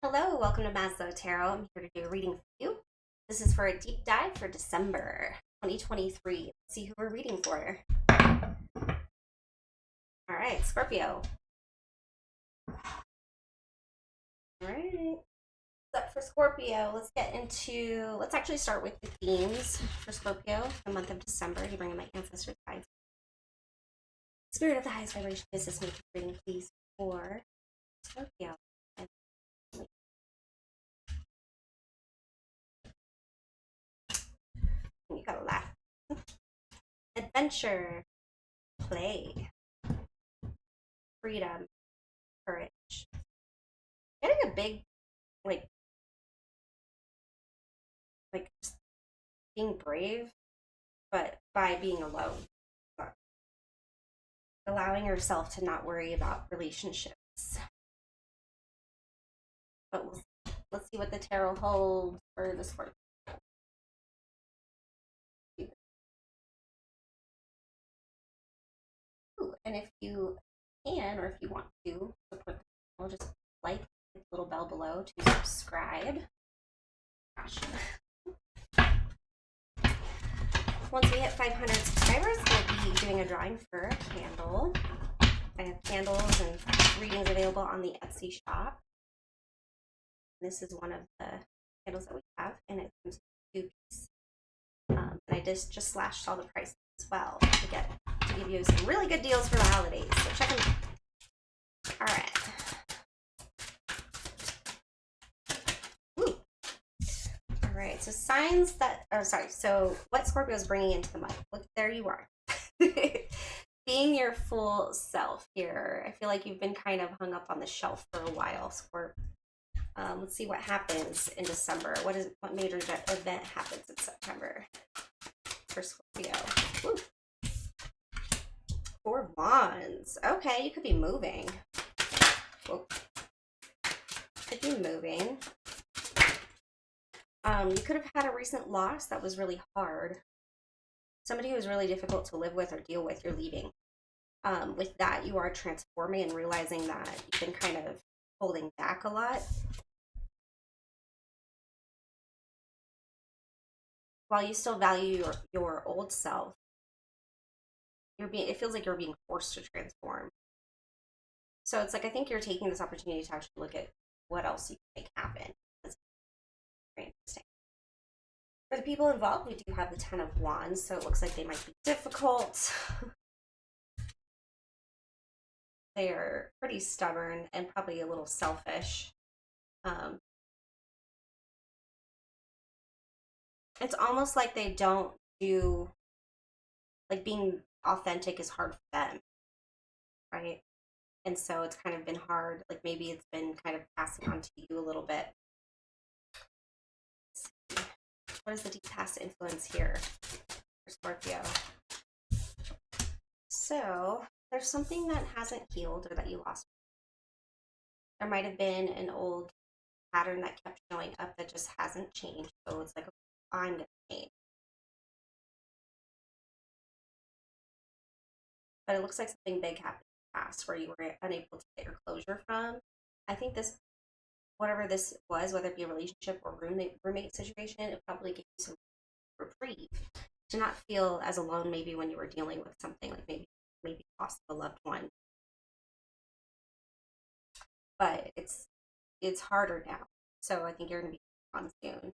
Hello, welcome to Maslow Tarot. I'm here to do a reading for you. This is for a deep dive for December 2023. Let's see who we're reading for. All right, Scorpio. All right. What's up for Scorpio? Let's actually start with the themes for Scorpio, the month of December. You bring in my ancestors' guides. Spirit of the highest vibration is this make reading, please, for Scorpio. You gotta laugh. Adventure, play, freedom, courage. Getting a big, like just being brave, but by being alone. Allowing yourself to not worry about relationships. But let's see what the tarot holds for this Scorpio. And if you can, or if you want to support the channel, just like the little bell below to subscribe. Gosh. Once we hit 500 subscribers, we'll be doing a drawing for a candle. I have candles and readings available on the Etsy shop. This is one of the candles that we have, and it comes in 2 pieces. And I just slashed all the prices as well to give you some really good deals for the holidays. So check them out. All right. Ooh. All right. So signs that, so what Scorpio is bringing into the month. Look, there you are. Being your full self here. I feel like you've been kind of hung up on the shelf for a while, Scorp. Let's see what happens in December. What major event happens in September for Scorpio? Woo. 4 Wands. Okay, you could be moving. Whoa. Could be moving. You could have had a recent loss that was really hard. Somebody who was really difficult to live with or deal with, you're leaving. With that, you are transforming and realizing that you've been kind of holding back a lot. While you still value your old self, it feels like you're being forced to transform. So it's like, I think you're taking this opportunity to actually look at what else you can make happen. That's very interesting. For the people involved, we do have the 10 of Wands, so it looks like they might be difficult. They are pretty stubborn and probably a little selfish. It's almost like they don't do, like, being authentic is hard for them, right? And so it's kind of been hard, like maybe it's been kind of passing on to you a little bit. What is the deep past influence here for Scorpio? So there's something that hasn't healed or that you lost. There might have been an old pattern that kept showing up that just hasn't changed. So it's like, I'm going to change. But it looks like something big happened in the past where you were unable to get your closure from. I think whatever this was, whether it be a relationship or roommate situation, it probably gave you some reprieve to not feel as alone maybe when you were dealing with something like maybe lost a loved one. But it's harder now. So I think you're going to be on soon.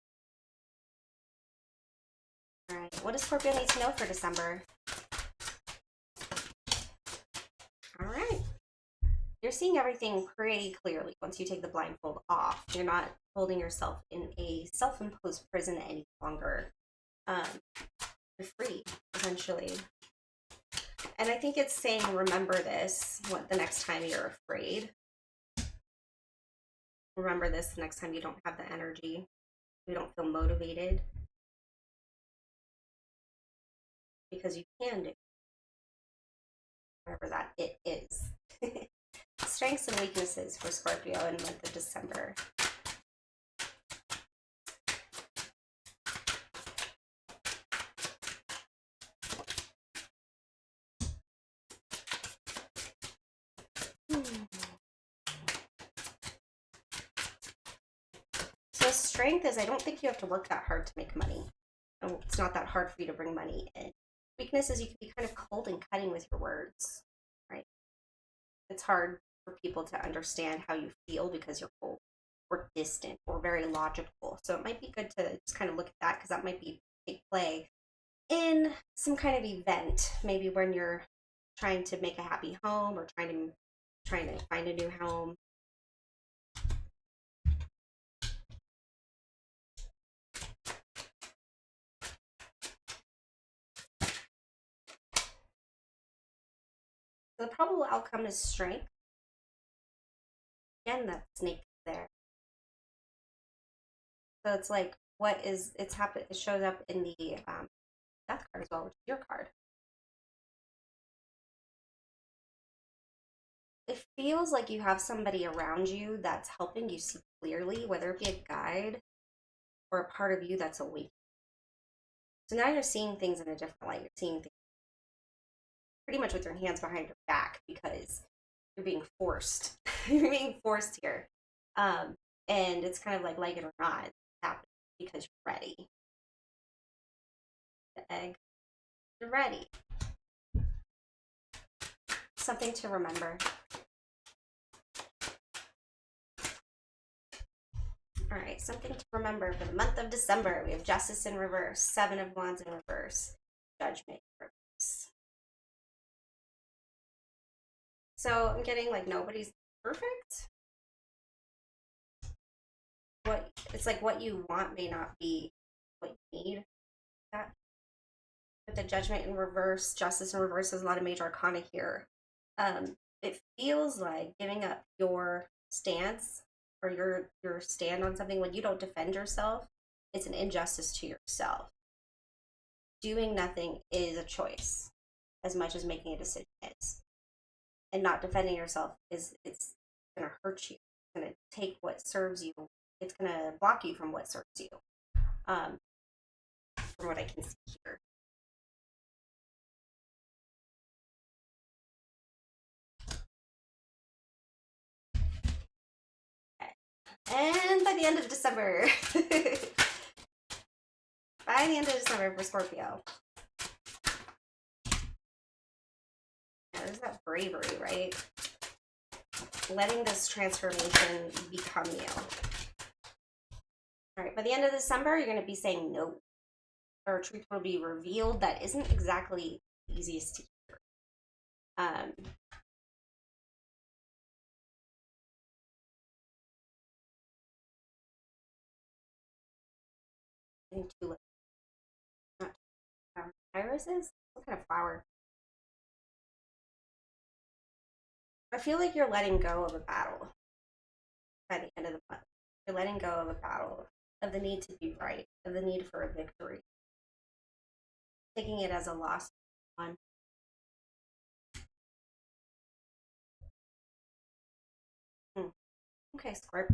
All right. What does Scorpio need to know for December? All right. You're seeing everything pretty clearly once you take the blindfold off. You're not holding yourself in a self-imposed prison any longer. You're free, essentially. And I think it's saying, remember this the next time you're afraid. Remember this the next time you don't have the energy. You don't feel motivated. Because you can do whatever that it is. Strengths and weaknesses for Scorpio in the month of December. So strength is, I don't think you have to work that hard to make money. It's not that hard for you to bring money in. Weakness is you can be kind of cold and cutting with your words, right? It's hard for people to understand how you feel because you're cold or distant or very logical. So it might be good to just kind of look at that, because that might be take play in some kind of event, maybe when you're trying to make a happy home or trying to find a new home. The probable outcome is strength. Again, that snake there. So it's like, what is, it's happened, it shows up in the death card as well, which is your card. It feels like you have somebody around you that's helping you see clearly, whether it be a guide or a part of you that's awake. So now you're seeing things in a different light. You're seeing things pretty much with your hands behind your back, because you're being forced. You're being forced here. And it's kind of like it or not, it's happening because you're ready. The egg, you're ready. Something to remember. All right, something to remember for the month of December. We have Justice in reverse, Seven of Wands in reverse, Judgment in reverse. So I'm getting like nobody's perfect. What it's like, what you want may not be what you need. That with the Judgment in reverse, Justice in reverse, there's a lot of major arcana here. It feels like giving up your stance or your stand on something when you don't defend yourself. It's an injustice to yourself. Doing nothing is a choice as much as making a decision is. And not defending yourself is, it's going to hurt you. It's going to take what serves you. It's going to block you from what serves you. From what I can see here. And by the end of December, by the end of December for Scorpio, there's that bravery, right? Letting this transformation become you. All right, by the end of December, you're going to be saying no, or truth will be revealed that isn't exactly the easiest to hear. Into not irises? What kind of flower? I feel like you're letting go of a battle by the end of the month. You're letting go of a battle, of the need to be right, of the need for a victory. Taking it as a lost one. Okay, Scorp.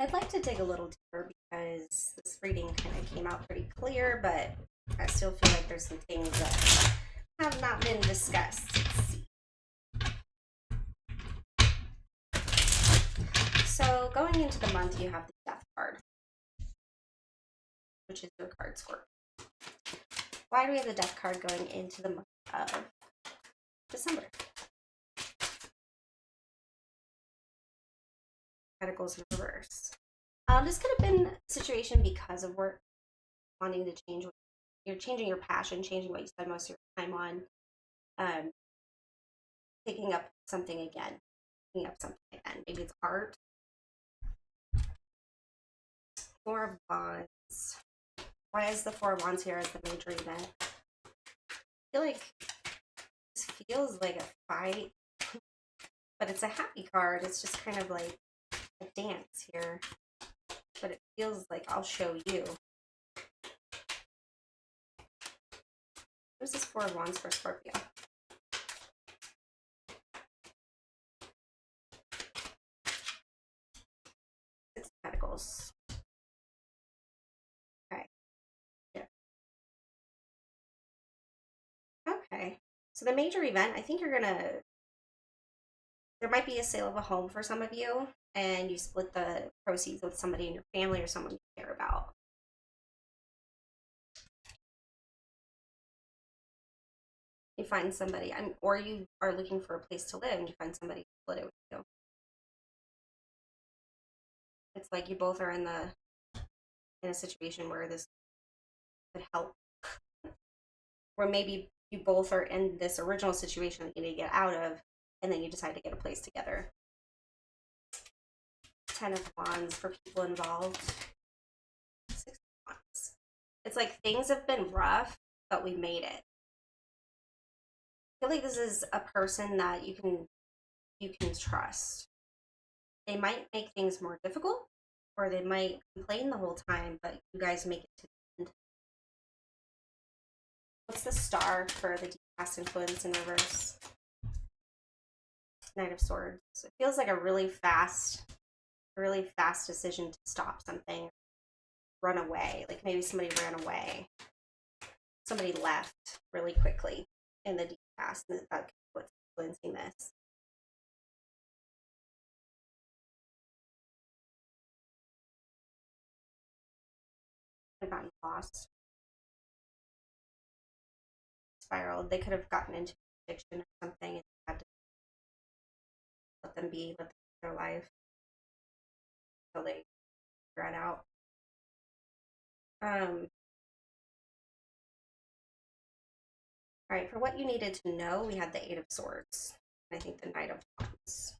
I'd like to dig a little deeper because this reading kind of came out pretty clear, but I still feel like there's some things that have not been discussed. Let's see. So going into the month, you have the Death card, which is your card, Scorp. Why do we have the Death card going into the month of December? Pentacles in reverse. This could have been a situation because of work, wanting to change. You're changing your passion, changing what you spend most of your time on, picking up something again, Maybe it's art. Four of Wands. Why is the Four of Wands here as the major event? I feel like this feels like a fight, but it's a happy card. It's just kind of like a dance here, but it feels like I'll show you. Where's this Four of Wands for Scorpio? Six of Pentacles. Okay. Yeah. Okay. So the major event, I think you're gonna There might be a sale of a home for some of you, and you split the proceeds with somebody in your family or someone you care about. You find somebody, or you are looking for a place to live and you find somebody to split it with you. It's like you both are in a situation where this could help, where maybe you both are in this original situation that you need to get out of, and then you decide to get a place together. 10 of Wands for people involved. 6 of Wands. It's like things have been rough, but we made it. I feel like this is a person that you can trust. They might make things more difficult, or they might complain the whole time, but you guys make it to the end. What's the star for the deep past influence in reverse? Knight of Swords. It feels like a really fast decision to stop something, run away. Like maybe somebody ran away. Somebody left really quickly in the deep past, and that's what's influencing this. They've gotten lost. Spiraled. They could have gotten into addiction or something and had to let them be, let them live their life until they figure it out. All right, for what you needed to know, we had the 8 of Swords. I think the Knight of Wands.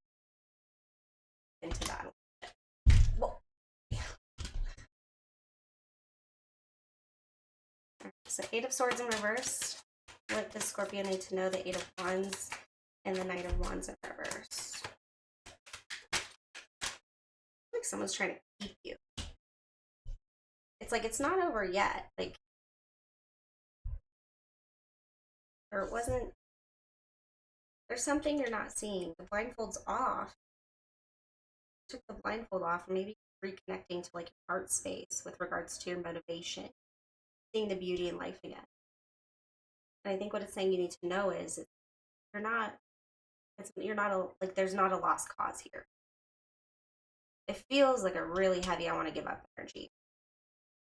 Into that a little bit. Whoa. So 8 of Swords in reverse. What does Scorpio need to know? The 8 of Wands and the Knight of Wands in reverse. Like someone's trying to keep you. It's like it's not over yet. Like, or it wasn't. There's something you're not seeing. The blindfold's off. Took the blindfold off, and maybe reconnecting to like your heart space with regards to your motivation, seeing the beauty in life again. And I think what it's saying you need to know is you're not there's not a lost cause here. It feels like a really heavy I want to give up energy.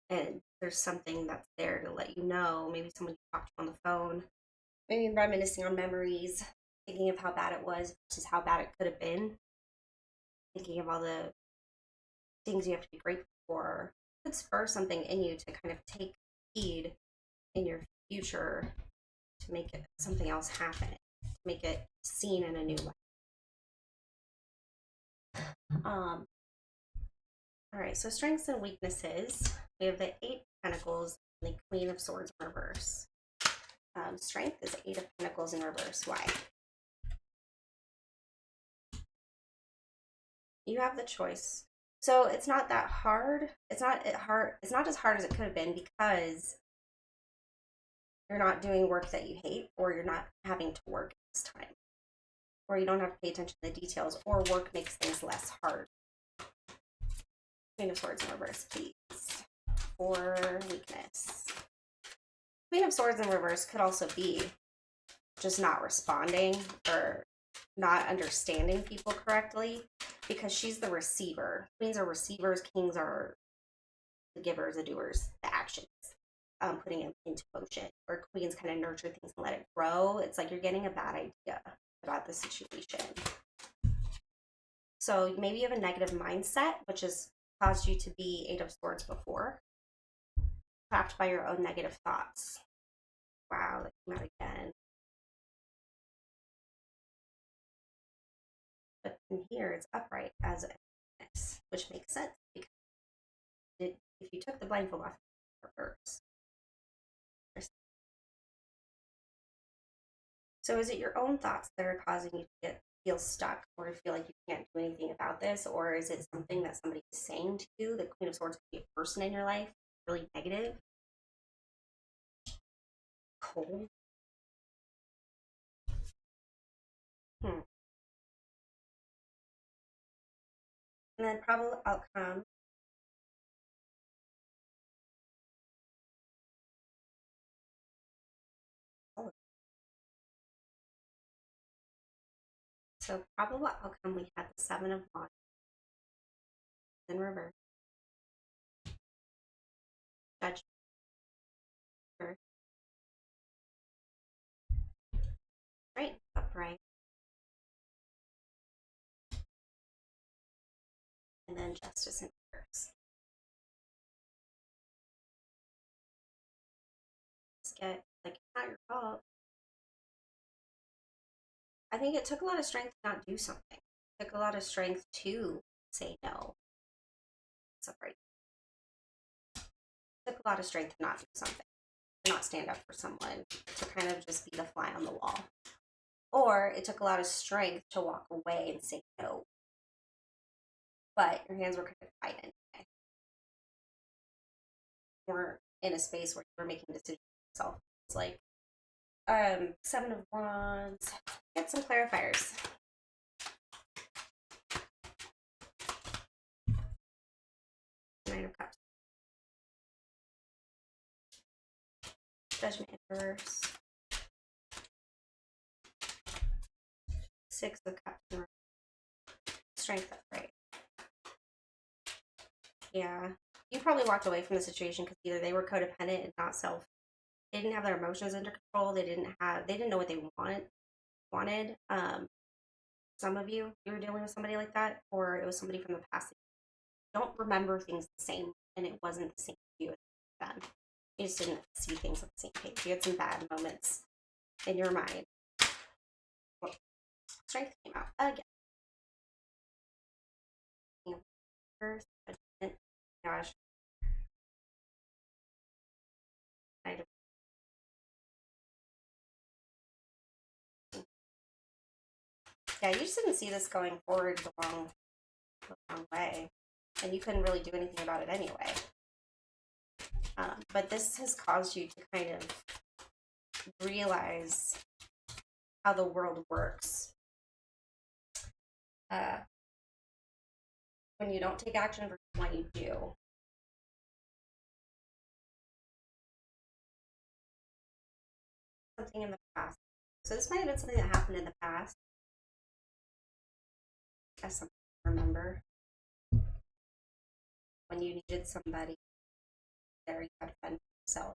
And there's something that's there to let you know. Maybe someone you talked to on the phone, maybe reminiscing on memories, thinking of how bad it was versus how bad it could have been, thinking of all the things you have to be grateful for. It could spur something in you to kind of take heed in your future to make it something else happen, to make it seen in a new way. All right, so strengths and weaknesses. We have the 8 of Pentacles and the Queen of Swords in reverse. Strength is 8 of Pentacles in reverse. Why? You have the choice. So it's not that hard. It's not as hard as it could have been because you're not doing work that you hate, or you're not having to work this time, or you don't have to pay attention to the details, or work makes things less hard. Queen of Swords in reverse, please. For weakness. Queen of Swords in reverse could also be just not responding or not understanding people correctly, because she's the receiver. Queens are receivers, kings are the givers, the doers, the actions, putting it into motion. Or queens kind of nurture things and let it grow. It's like you're getting a bad idea about the situation. So maybe you have a negative mindset, which has caused you to be 8 of Swords before, trapped by your own negative thoughts. Wow, that came out again. But in here, it's upright as a weakness, which makes sense because if you took the blindfold off, it reverse. So is it your own thoughts that are causing you to feel stuck or to feel like you can't do anything about this? Or is it something that somebody is saying to you? The Queen of Swords could be a person in your life, really negative. Cold. And then probable outcome. Oh. So probable outcome, we had the 7 of Wands in reverse, Judgment, right, upright, and then Justice in reverse. Just get, like, it's not your fault. I think it took a lot of strength to not do something. It took a lot of strength to say no. Sorry. It took a lot of strength to not do something, to not stand up for someone, to kind of just be the fly on the wall. Or it took a lot of strength to walk away and say no. But your hands were kind of tied anyway. You weren't in a space where you were making decisions yourself. It's like 7 of Wands. Get some clarifiers. Nine of Cups. Judgment in reverse. 6 of Cups in reverse. Strength upright. Yeah. You probably walked away from the situation because either they were codependent and not they didn't have their emotions under control. They didn't know what they wanted. Some of you were dealing with somebody like that, or it was somebody from the past. Don't remember things the same, and it wasn't the same for you as them. You just didn't see things on the same page. You had some bad moments in your mind. Well, strength came out again. First, gosh. Yeah, you just didn't see this going forward the wrong way, and you couldn't really do anything about it anyway. But this has caused you to kind of realize how the world works. When you don't take action versus when you do. Something in the past. So this might have been something that happened in the past. That's something to remember. When you needed somebody there, you had to fend for yourself.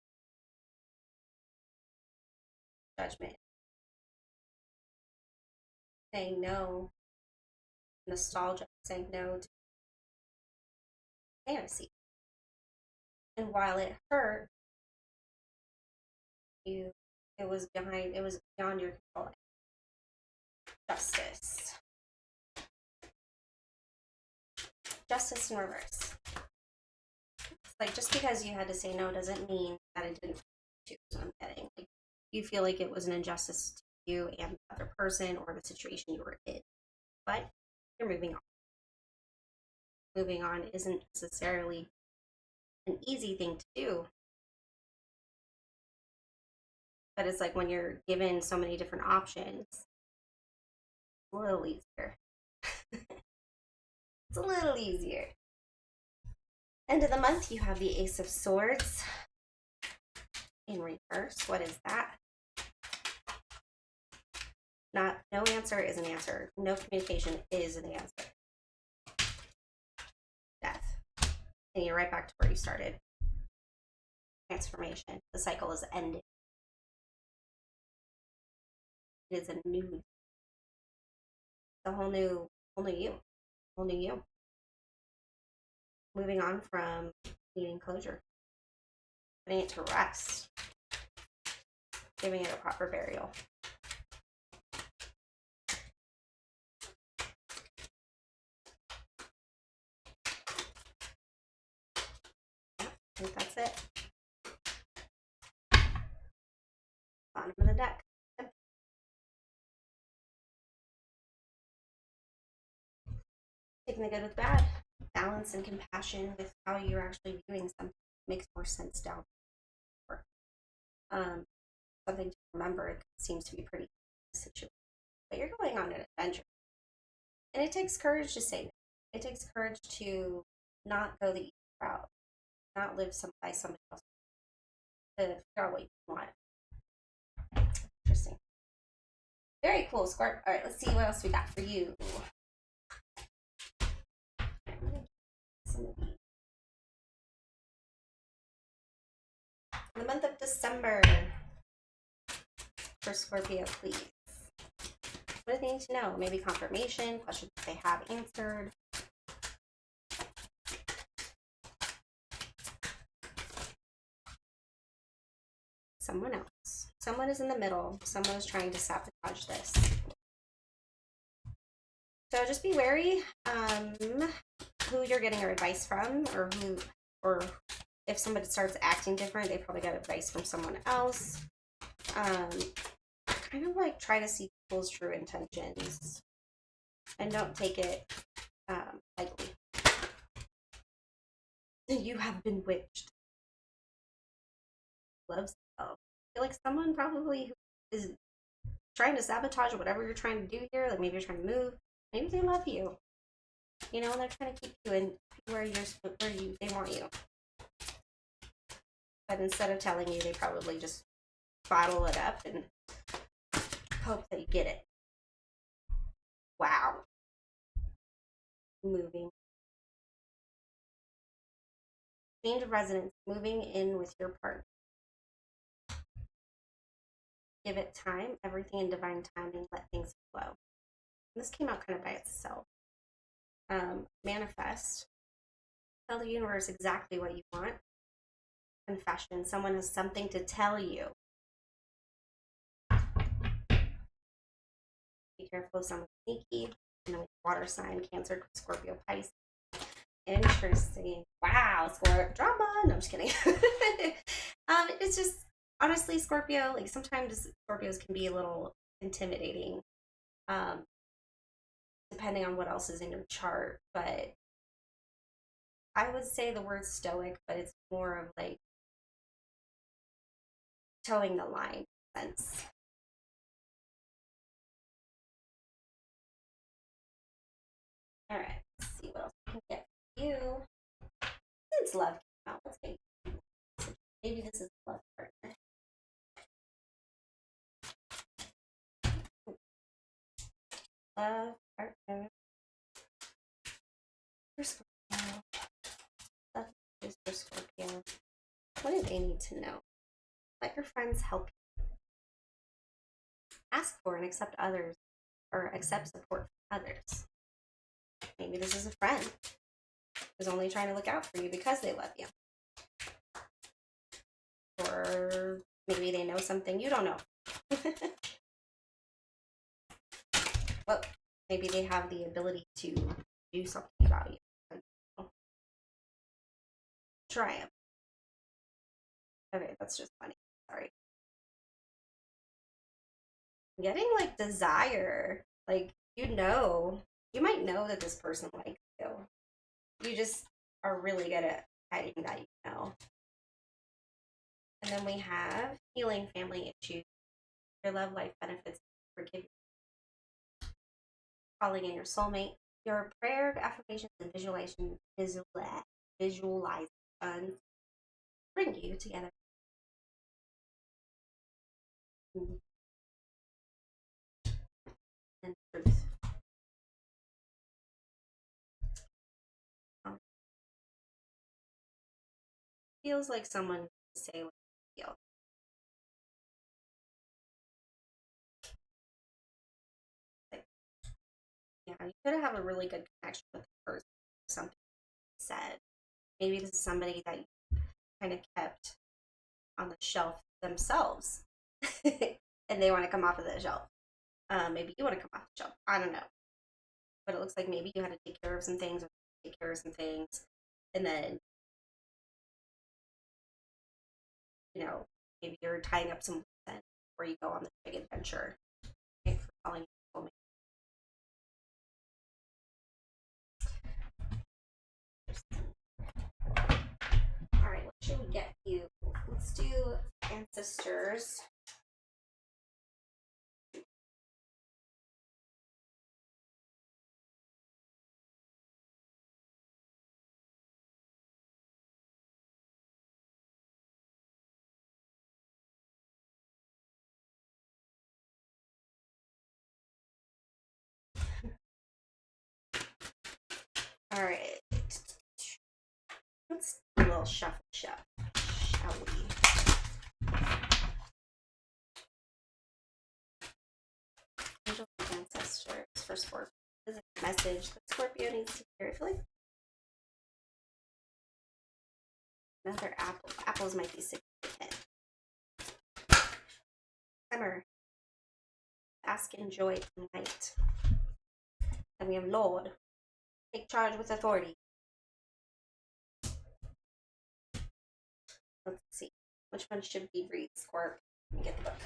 Judgment. Saying no. Nostalgia. Saying no to fantasy. And while it hurt, it was beyond your control. Justice. Justice in reverse. It's like, just because you had to say no doesn't mean that it didn't choose what I'm getting. Like, you feel like it was an injustice to you and the other person or the situation you were in. But you're moving on. Moving on isn't necessarily an easy thing to do. But it's like when you're given so many different options, it's a little easier. It's a little easier. End of the month, you have the Ace of Swords in reverse. What is that? No answer is an answer. No communication is an answer. Death. And you're right back to where you started. Transformation. The cycle is ending. It is a new, a whole new you. Moving on from needing closure. Putting it to rest. Giving it a proper burial. I think that's it. Bottom of the deck. Taking the good with bad. Balance and compassion with how you're actually viewing something makes more sense down here. Something to remember. It seems to be pretty situation, but you're going on an adventure, and it takes courage to say no. It takes courage to not go the easy route, not live by somebody else, to figure out what you want. Interesting. Very cool, Scorp. All right, let's see what else we got for you. The month of December for Scorpio, please. What do they need to know? Maybe confirmation, questions they have answered. Someone else. Someone is in the middle. Someone is trying to sabotage this. So just be wary who you're getting your advice from, or if somebody starts acting different, they probably got advice from someone else. Kind of like try to see people's true intentions and don't take it lightly. You have been witched. Loves yourself. I feel like someone probably is trying to sabotage whatever you're trying to do here. Like maybe you're trying to move. Maybe they love you. You know, and they're trying to keep you in where they want you. But instead of telling you, they probably just bottle it up and hope that you get it. Wow. Moving. Change of residence. Moving in with your partner. Give it time. Everything in divine timing. Let things flow. And this came out kind of by itself. Manifest. Tell the universe exactly what you want. Confession. Someone has something to tell you. Be careful of someone sneaky. And then water sign, Cancer, Scorpio, Pisces. Interesting. Wow, Scorpio drama. No, I'm just kidding. It's just honestly, Scorpio. Like sometimes Scorpios can be a little intimidating, depending on what else is in your chart. But I would say the word stoic, but it's more of like towing the line sense. All right, let's see what else we can get for you. Since love came out, let's maybe this is love partner. Love partner for Scorpio. Love is for Scorpio. What do they need to know? Let your friends help you. Ask for and accept others, or accept support from others. Maybe this is a friend who's only trying to look out for you because they love you. Or maybe they know something you don't know. Well, maybe they have the ability to do something about you. Try it. Okay, that's just funny. Sorry. I'm getting like desire. Like, you might know that this person likes you. You just are really good at hiding that you know. And then we have healing family issues. Your love life benefits, forgiveness, calling in your soulmate. Your prayer, affirmations, and visualizations bring you together. And truth. Feels like someone to say what you feel. Like, yeah, you could have a really good connection with the person. Something said. Maybe this is somebody that you kind of kept on the shelf themselves, and they want to come off of the shelf. Maybe you want to come off the shelf. I don't know, but it looks like maybe you had to take care of some things, or take care of some things, and then maybe you're tying up some loose ends before you go on this big adventure. Thanks for calling. All right, what should we get you? Let's do ancestors. All right. Let's do a little shuffle, shall we? Angels and ancestors for Scorpio. This is a message that Scorpio needs to hear. I feel like another apple. Apples might be significant. Summer. Ask in joy and light. And we have Lord. Take charge with authority. Let's see. Which one should we read, Scorp? Let me get the book.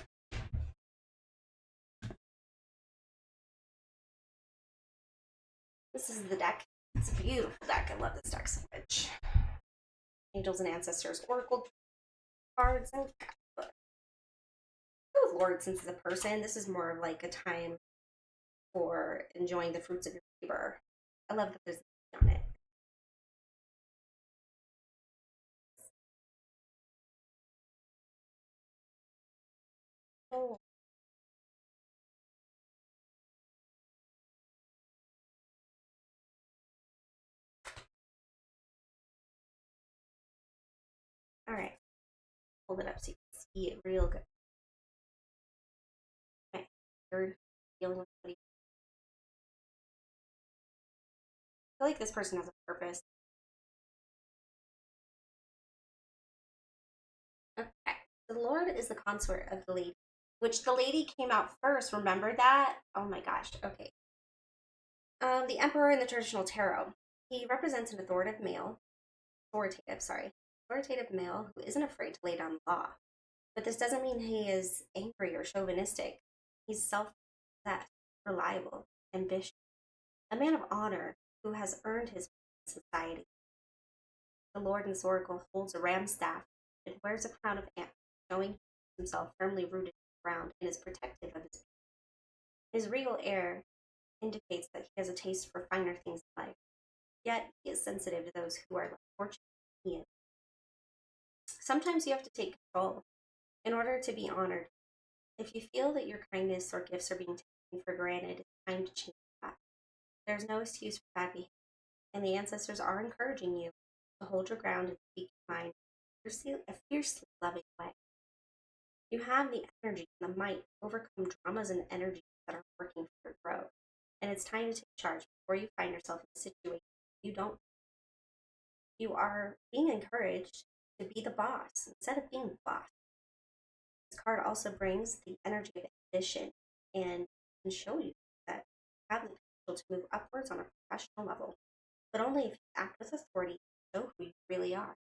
This is the deck. It's a beautiful deck. I love this deck so much. Angels and Ancestors, Oracle cards, and book. Go with Lord since it's a person. This is more of like a time for enjoying the fruits of your labor. I love that there's on it. Oh. All right. Hold it up so you can see it real good. Okay. Third, dealing with somebody. I feel like this person has a purpose. Okay. The Lord is the consort of the lady, which the lady came out first. Remember that? Oh my gosh. Okay. The Emperor in the traditional tarot. He represents an authoritative male who isn't afraid to lay down the law. But this doesn't mean he is angry or chauvinistic. He's self-possessed, reliable, ambitious, a man of honor who has earned his place in society. The Lord in this oracle holds a ram staff and wears a crown of ants, showing himself firmly rooted in the ground and is protective of his people. His regal air indicates that he has a taste for finer things in life, yet he is sensitive to those who are less fortunate than he is. Sometimes you have to take control in order to be honored. If you feel that your kindness or gifts are being taken for granted, it's time to change that. There's no excuse for bad behavior, and the ancestors are encouraging you to hold your ground and speak your mind in a fiercely loving way. You have the energy and the might to overcome dramas and energies that are working for your growth, and it's time to take charge before you find yourself in a situation you don't. You are being encouraged to be the boss instead of being the boss. This card also brings the energy of ambition and can show you that you have the potential to move upwards on a professional level, but only if you act with authority and show who you really are.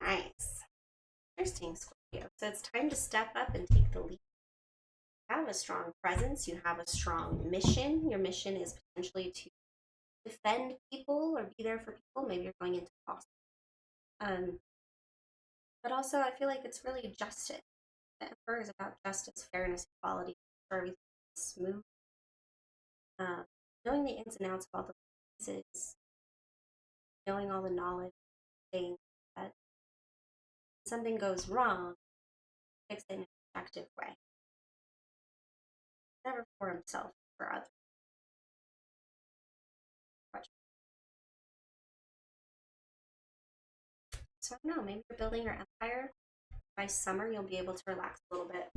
Nice. Interesting, Scorpio. So it's time to step up and take the lead. You have a strong presence. You have a strong mission. Your mission is potentially to defend people or be there for people. Maybe you're going into loss. But also, I feel like it's really justice. The Emperor is about justice, fairness, equality, sure everything is smooth. Knowing the ins and outs of all the pieces, knowing all the knowledge, saying that when something goes wrong, fix it in an effective way. Never for himself, for others. So I don't know, maybe you're building your empire. By summer, you'll be able to relax a little bit.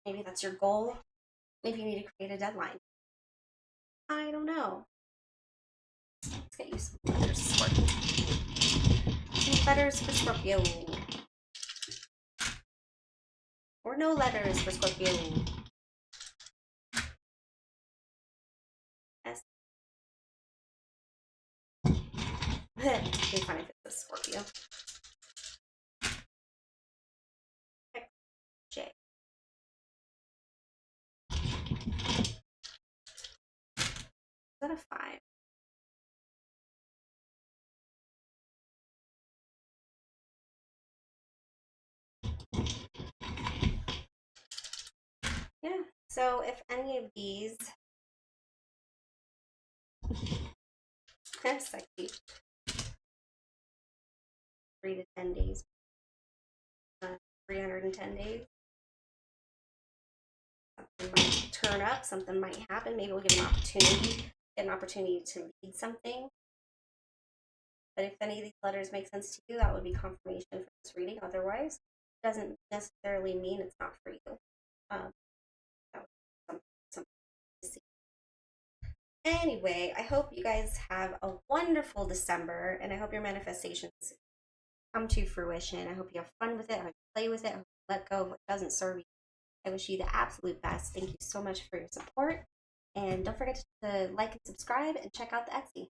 Maybe that's your goal. Maybe you need to create a deadline. I don't know. Let's get you some letters, Scorpio. Some letters for Scorpio. Or no letters for Scorpio. S. It'd be funny if it's a Scorpio. X, J. Is that a 5? Yeah, so if any of these sexy 3 to 10 days, 310 days, something might turn up, something might happen. Maybe we'll get an opportunity to read something. But if any of these letters make sense to you, that would be confirmation for this reading. Otherwise, it doesn't necessarily mean it's not for you. That was something to see. Anyway, I hope you guys have a wonderful December, and I hope your manifestations come to fruition. I hope you have fun with it. I hope you play with it. I hope you let go of what doesn't serve you. I wish you the absolute best. Thank you so much for your support. And don't forget to like and subscribe and check out the Etsy.